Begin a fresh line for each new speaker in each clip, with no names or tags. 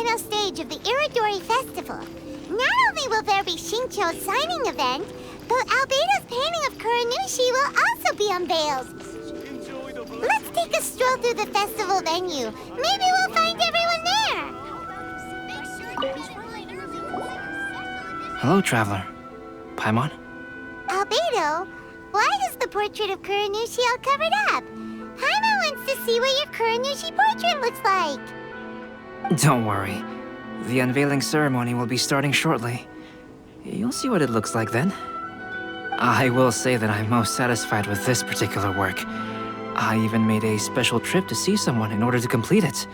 final stage of the Irodori festival. Not only will there be Shincho's signing event, but Albedo's painting of Kuranushi will also be unveiled. Let's take a stroll through the festival venue. Maybe we'll find everyone there.
Hello, traveler. Paimon?
Albedo, why is the portrait of Kuranushi all covered up? Paimon wants to see what your Kuranushi portrait looks like.
Don't worry. The unveiling ceremony will be starting shortly. You'll see what it looks like then. I will say that I'm most satisfied with this particular work. I even made a special trip to see someone in order to complete it.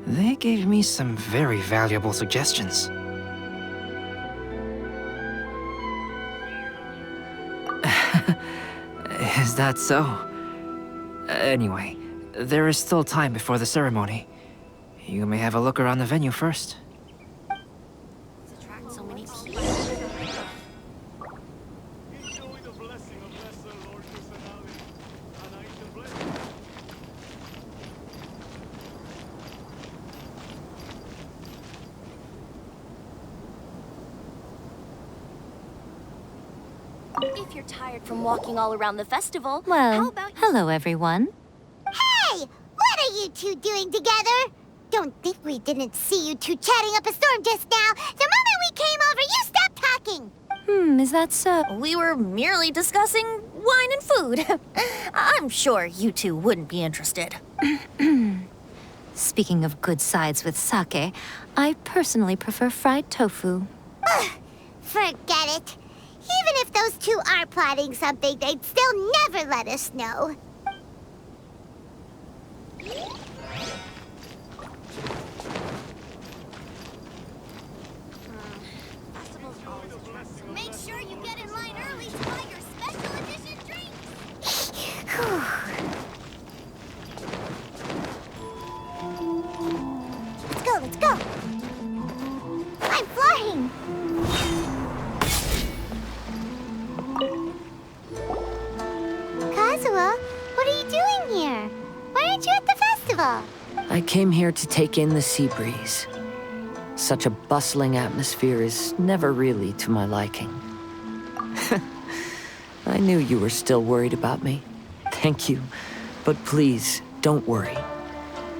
They gave me some very valuable suggestions. Is that so? Anyway, there is still time before the ceremony. You may have a look around the venue first.
If you're tired from walking all around the festival,
Well,
how about you...
hello everyone.
Hey! What are you two doing together? Don't think we didn't see you two chatting up a storm just now. The moment we came over, you stopped talking.
Is that so?
We were merely discussing wine and food. I'm sure you two wouldn't be interested.
Speaking of good sides with sake, I personally prefer fried tofu.
Forget it. Even if those two are plotting something, they'd still never let us know. Make sure you get in line early to buy your special edition drinks. Let's go. I'm flying. Kazuha, what are you doing here? Why aren't you at the festival?
I came here to take in the sea breeze. Such a bustling atmosphere is never really to my liking. I knew you were still worried about me. Thank you. But please, don't worry.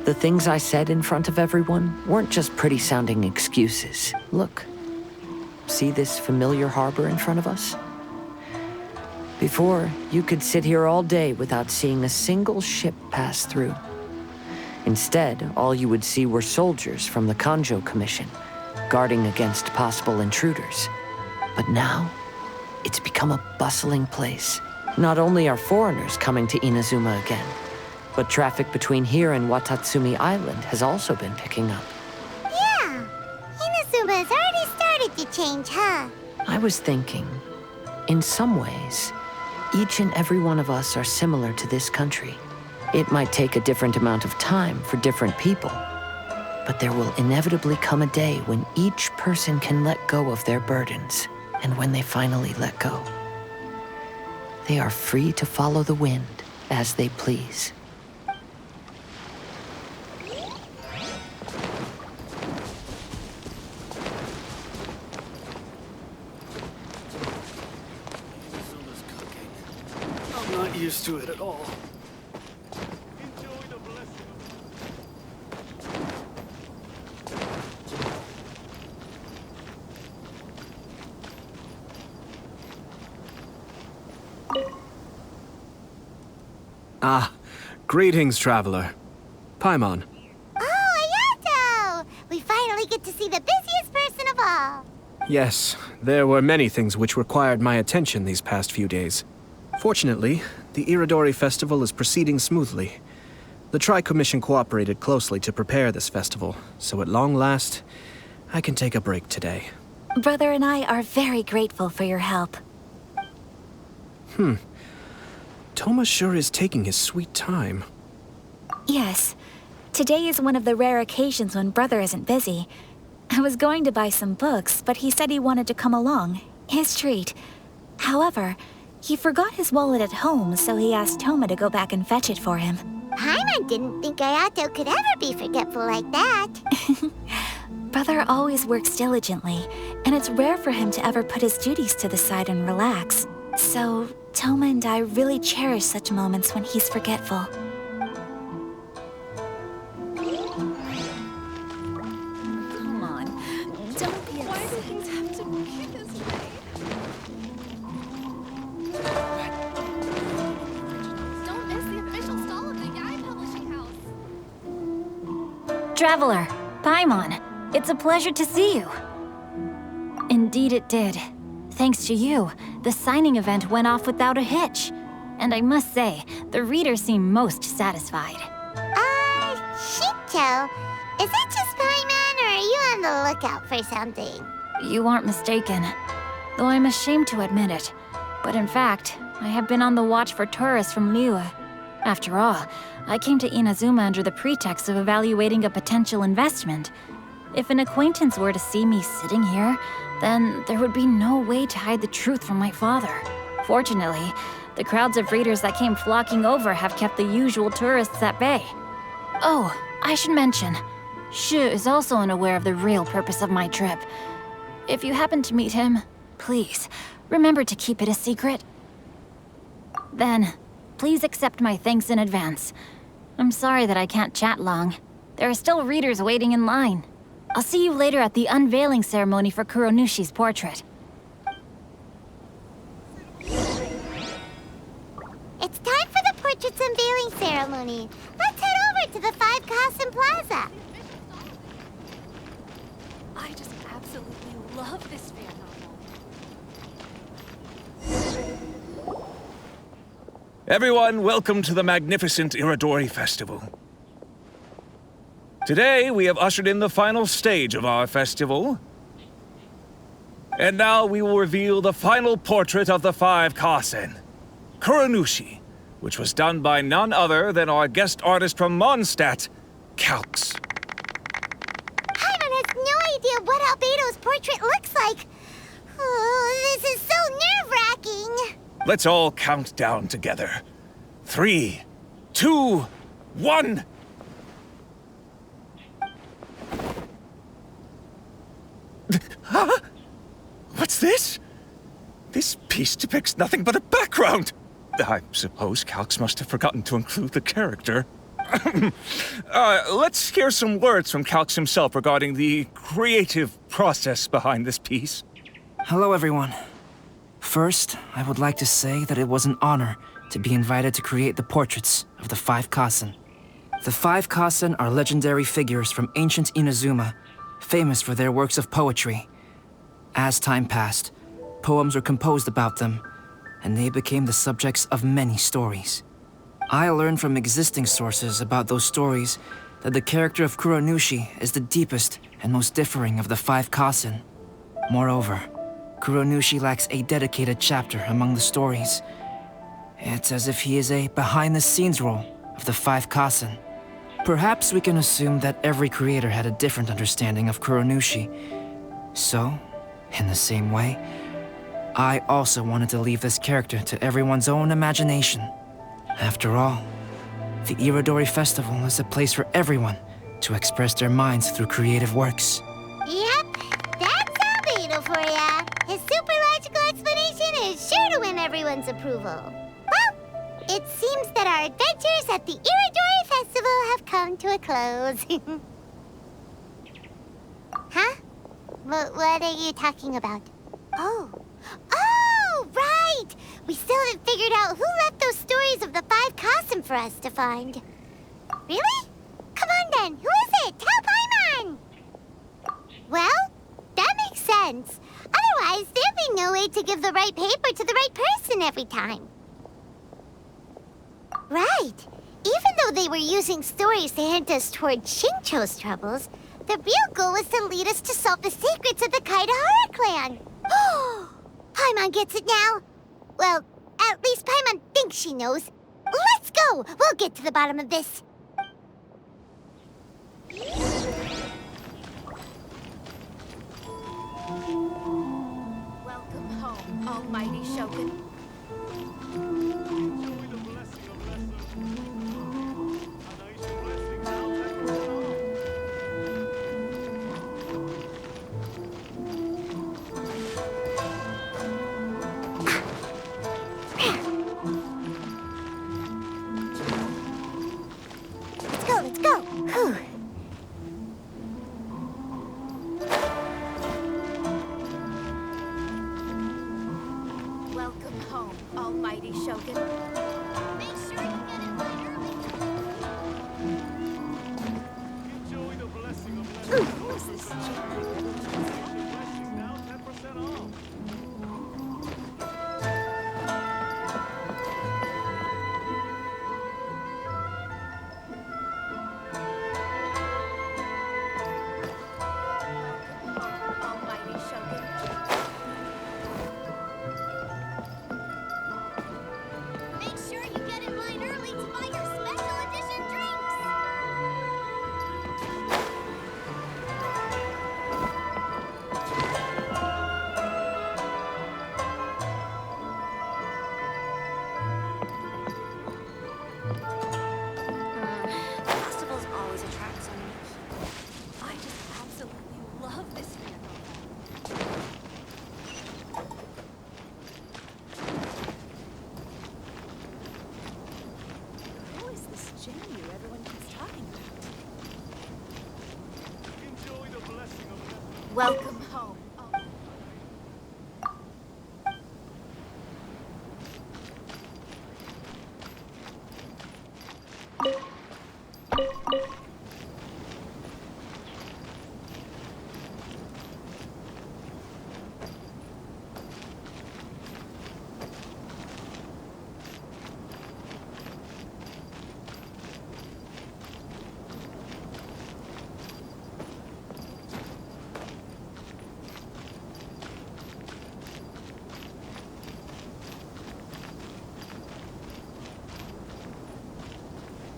The things I said in front of everyone weren't just pretty-sounding excuses. Look. See this familiar harbor in front of us? Before, you could sit here all day without seeing a single ship pass through. Instead, all you would see were soldiers from the Kanjo Commission, guarding against possible intruders. But now, it's become a bustling place. Not only are foreigners coming to Inazuma again, but traffic between here and Watatsumi Island has also been picking up.
Yeah, Inazuma's already started to change, huh?
I was thinking, in some ways, each and every one of us are similar to this country. It might take a different amount of time for different people, but there will inevitably come a day when each person can let go of their burdens, and when they finally let go, they are free to follow the wind as they please.
I'm not used to it at all.
Ah, greetings, traveler. Paimon.
Oh, Ayato! We finally get to see the busiest person of all.
Yes, there were many things which required my attention these past few days. Fortunately, the Irodori festival is proceeding smoothly. The Tri-Commission cooperated closely to prepare this festival, so at long last, I can take a break today.
Brother and I are very grateful for your help.
Toma sure is taking his sweet time.
Yes. Today is one of the rare occasions when Brother isn't busy. I was going to buy some books, but he said he wanted to come along. His treat. However, he forgot his wallet at home, so he asked Toma to go back and fetch it for him.
Paimon didn't think Ayato could ever be forgetful like that.
brother always works diligently, and it's rare for him to ever put his duties to the side and relax. So, Toma and I really cherish such moments when he's forgetful.
Come on. Don't be upset.
Don't miss the official stall of the Yaoi Publishing House.
Traveler, Paimon, it's a pleasure to see you. Indeed it did. Thanks to you, the signing event went off without a hitch. And I must say, the readers seem most satisfied.
Shincho, is that just Paimon, or are you on the lookout for something?
You aren't mistaken. Though I'm ashamed to admit it. But in fact, I have been on the watch for tourists from Liyue. After all, I came to Inazuma under the pretext of evaluating a potential investment. If an acquaintance were to see me sitting here, then there would be no way to hide the truth from my father. Fortunately, the crowds of readers that came flocking over have kept the usual tourists at bay. Oh, I should mention, Shu is also unaware of the real purpose of my trip. If you happen to meet him, please, remember to keep it a secret. Then, please accept my thanks in advance. I'm sorry that I can't chat long. There are still readers waiting in line. I'll see you later at the unveiling ceremony for Kuronushi's portrait.
It's time for the portrait's unveiling ceremony. Let's head over to the Five Kasen Plaza.
I just absolutely love this fan novel.
Everyone, welcome to the magnificent Irodori Festival. Today, we have ushered in the final stage of our festival. And now we will reveal the final portrait of the Five Kasen, Kuronushi, which was done by none other than our guest artist from Mondstadt, Calx.
Paimon has no idea what Albedo's portrait looks like. Oh, this is so nerve-wracking.
Let's all count down together. 3, 2, 1... Huh? What's this? This piece depicts nothing but a background. I suppose Calx must have forgotten to include the character. Let's hear some words from Calx himself regarding the creative process behind this piece.
Hello, everyone. First, I would like to say that it was an honor to be invited to create the portraits of the Five Kasen. The Five Kasen are legendary figures from ancient Inazuma, famous for their works of poetry. As time passed, poems were composed about them, and they became the subjects of many stories. I learned from existing sources about those stories that the character of Kuronushi is the deepest and most differing of the Five Kasen. Moreover, Kuronushi lacks a dedicated chapter among the stories. It's as if he is a behind-the-scenes role of the Five Kasen. Perhaps we can assume that every creator had a different understanding of Kuronushi. So, in the same way, I also wanted to leave this character to everyone's own imagination. After all, the Irodori Festival is a place for everyone to express their minds through creative works.
Yep, that's Albedo for ya. His super logical explanation is sure to win everyone's approval. Well, it seems that our adventures at the Irodori Festival have come to a close. Huh? What are you talking about? Oh, right! We still haven't figured out who left those stories of the Five Kasen for us to find. Really? Come on then, who is it? Tell Paimon! Well, that makes sense. Otherwise, there'd be no way to give the right paper to the right person every time. Right. Even though they were using stories to hint us toward Shincho's troubles, the real goal was to lead us to solve the secrets of the Kaidahara clan. Oh, Paimon gets it now. Well, at least Paimon thinks she knows. Let's go! We'll get to the bottom of this.
Welcome home, almighty Shogun. Shogun. Make sure you get in line early.
Enjoy the blessing of
Who is this?
now 10% off.
Almighty Shogun. Make sure you get in line early to buy your special edition drinks.
Festivals always attract so many people. I just absolutely love this vehicle. Who is this Jinyu everyone keeps talking about?
Enjoy the blessing of
Welcome home.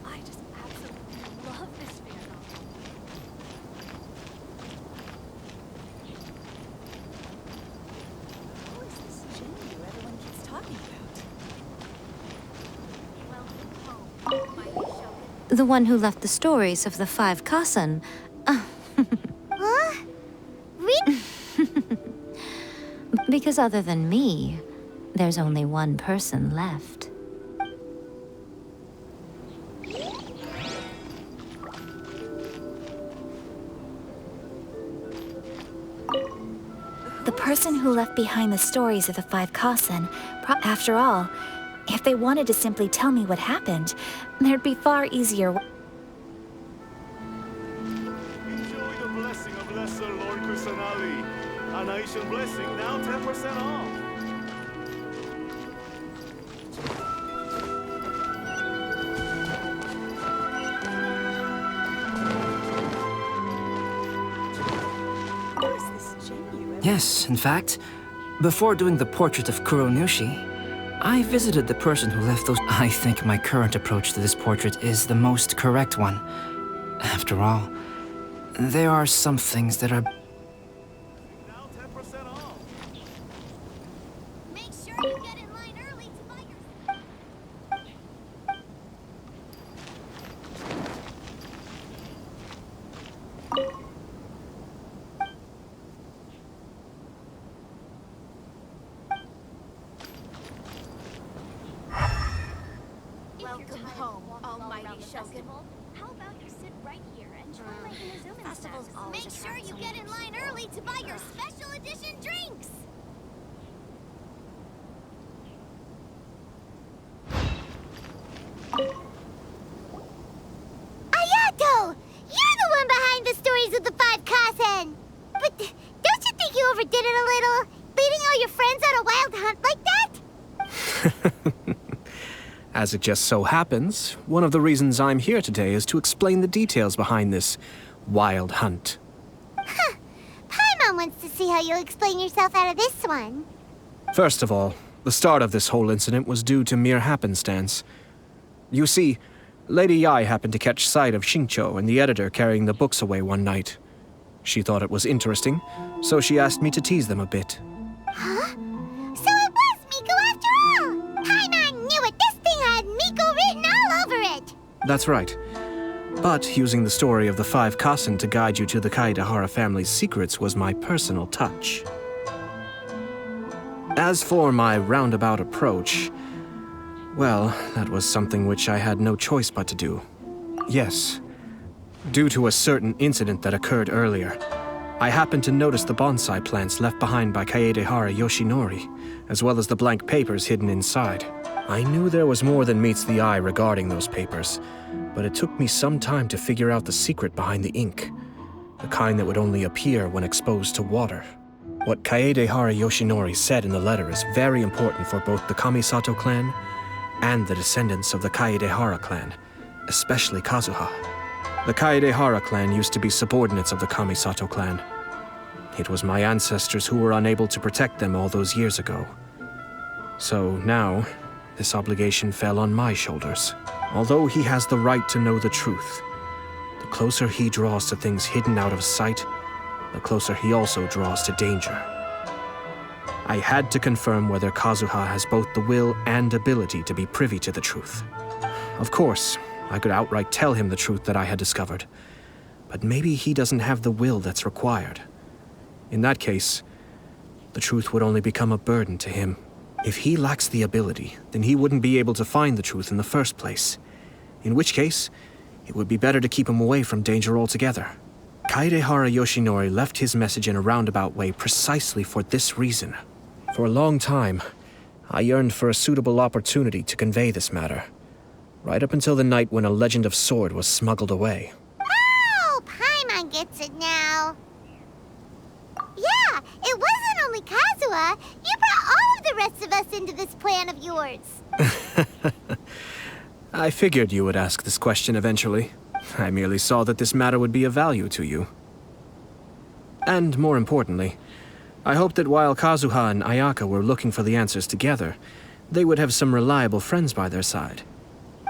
I just absolutely love this vehicle. Who is this Jinyu everyone keeps talking about?
Welcome home, Almighty Shogun.
The one who left the stories of the five Kasen.
Huh? Really?
Because other than me, there's only one person left.
The person who left behind the stories of the five Kasen. After all, if they wanted to simply tell me what happened, there'd be far easier.
Enjoy the blessing of Lesser Lord Kusanali. An Aishan blessing now 10% off.
Who is this Jinyu?
Yes, in fact, before doing the portrait of Kuronushi, I visited the person who left those. I think my current approach to this portrait is the most correct one. After all, there are some things that are.
Now 10% off.
Make sure you get in line early to buy your... Welcome home, Almighty Shogun. How about you sit right here and try making a zoom-in
Festivals
sound?
always
Make sure
attract
you
so
get
many
in line early to buy your special edition drinks.
Ayato! You're the one behind the stories of the five Kasen! But don't you think you overdid it a little? Leading all your friends on a wild hunt like that?
As it just so happens, one of the reasons I'm here today is to explain the details behind this wild hunt.
Paimon wants to see how you'll explain yourself out of this one.
First of all, the start of this whole incident was due to mere happenstance. You see, Lady Yai happened to catch sight of Shincho and the editor carrying the books away one night. She thought it was interesting, so she asked me to tease them a bit.
Huh? So it was Miko after all! Paimon knew it! This thing had Miko written all over it!
That's right. But using the story of the five Kasen to guide you to the Kaedahara family's secrets was my personal touch. As for my roundabout approach, well, that was something which I had no choice but to do. Yes. Due to a certain incident that occurred earlier, I happened to notice the bonsai plants left behind by Kaedahara Yoshinori, as well as the blank papers hidden inside. I knew there was more than meets the eye regarding those papers, but it took me some time to figure out the secret behind the ink, the kind that would only appear when exposed to water. What Kaedehara Yoshinori said in the letter is very important for both the Kamisato clan and the descendants of the Kaedehara clan, especially Kazuha. The Kaedehara clan used to be subordinates of the Kamisato clan. It was my ancestors who were unable to protect them all those years ago. So now, this obligation fell on my shoulders. Although he has the right to know the truth, the closer he draws to things hidden out of sight, the closer he also draws to danger. I had to confirm whether Kazuha has both the will and ability to be privy to the truth. Of course, I could outright tell him the truth that I had discovered, but maybe he doesn't have the will that's required. In that case, the truth would only become a burden to him. If he lacks the ability, then he wouldn't be able to find the truth in the first place. In which case, it would be better to keep him away from danger altogether. Kaedehara Yoshinori left his message in a roundabout way precisely for this reason. For a long time, I yearned for a suitable opportunity to convey this matter, right up until the night when a legend of sword was smuggled away.
Oh, Paimon gets it now. Yeah, it wasn't only Kazuha. You brought all of the rest of us into this plan of yours.
I figured you would ask this question eventually. I merely saw that this matter would be of value to you. And more importantly, I hoped that while Kazuha and Ayaka were looking for the answers together, they would have some reliable friends by their side.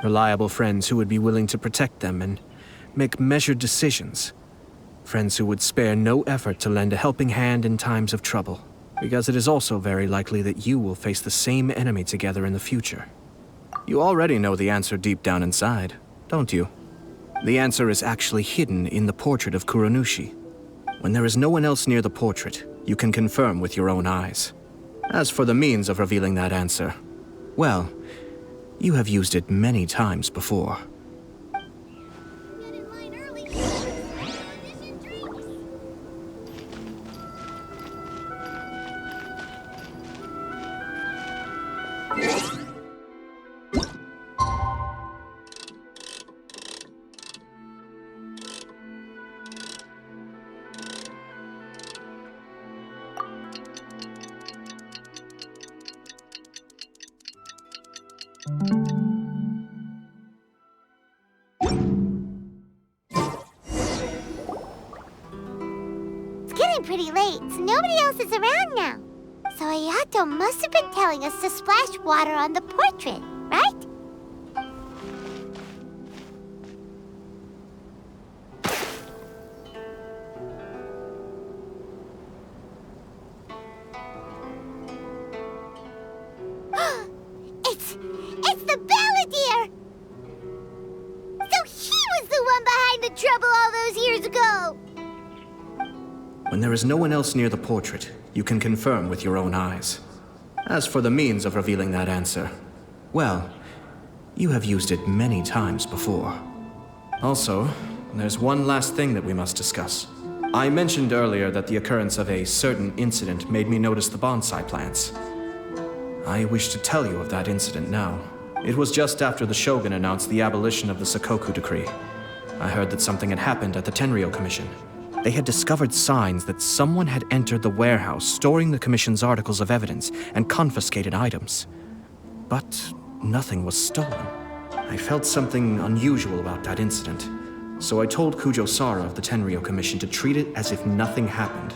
Reliable friends who would be willing to protect them and make measured decisions. Friends who would spare no effort to lend a helping hand in times of trouble. Because it is also very likely that you will face the same enemy together in the future. You already know the answer deep down inside, don't you? The answer is actually hidden in the portrait of Kuranushi. When there is no one else near the portrait, you can confirm with your own eyes. As for the means of revealing that answer, well, you have used it many times before.
Get in line early. Audition drinks. It's getting pretty late, so nobody else is around now. So Ayato must have been telling us to splash water on the portrait, right? It's the Balladeer! So he was the one behind the trouble all those years ago!
When there is no one else near the portrait, you can confirm with your own eyes. As for the means of revealing that answer, well, you have used it many times before. Also, there's one last thing that we must discuss. I mentioned earlier that the occurrence of a certain incident made me notice the bonsai plants. I wish to tell you of that incident now. It was just after the Shogun announced the abolition of the Sakoku decree. I heard that something had happened at the Tenryou Commission. They had discovered signs that someone had entered the warehouse storing the Commission's articles of evidence and confiscated items. But nothing was stolen. I felt something unusual about that incident, so I told Kujo Sara of the Tenryou Commission to treat it as if nothing happened.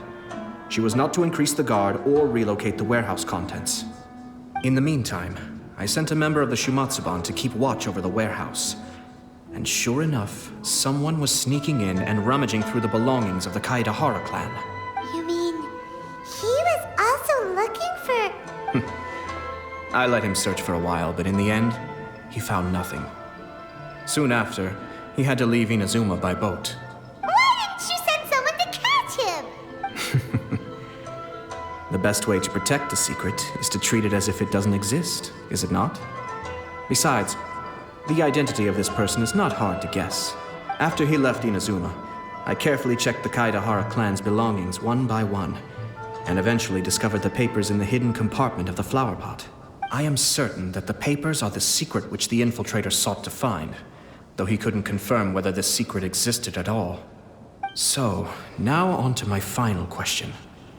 She was not to increase the guard or relocate the warehouse contents. In the meantime, I sent a member of the Shumatsuban to keep watch over the warehouse. And sure enough, someone was sneaking in and rummaging through the belongings of the Kaedehara clan.
You mean he was also looking for...
I let him search for a while, but in the end, he found nothing. Soon after, he had to leave Inazuma by boat.
Why didn't you send someone to catch him?
The best way to protect a secret is to treat it as if it doesn't exist, is it not? Besides, the identity of this person is not hard to guess. After he left Inazuma, I carefully checked the Kaedehara clan's belongings one by one, and eventually discovered the papers in the hidden compartment of the flower pot. I am certain that the papers are the secret which the infiltrator sought to find, though he couldn't confirm whether this secret existed at all. So, now on to my final question.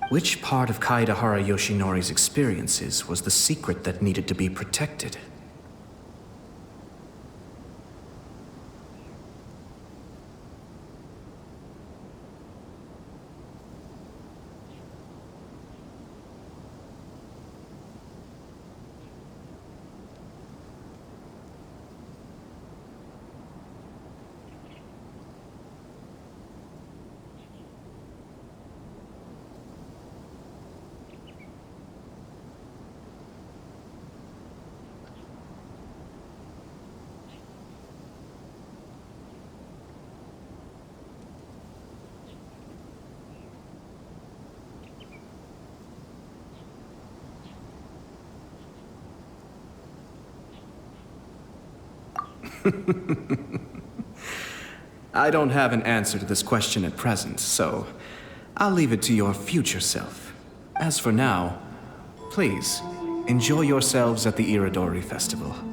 Which part of Kaedahara Yoshinori's experiences was the secret that needed to be protected? I don't have an answer to this question at present, so I'll leave it to your future self. As for now, please, enjoy yourselves at the Irodori Festival.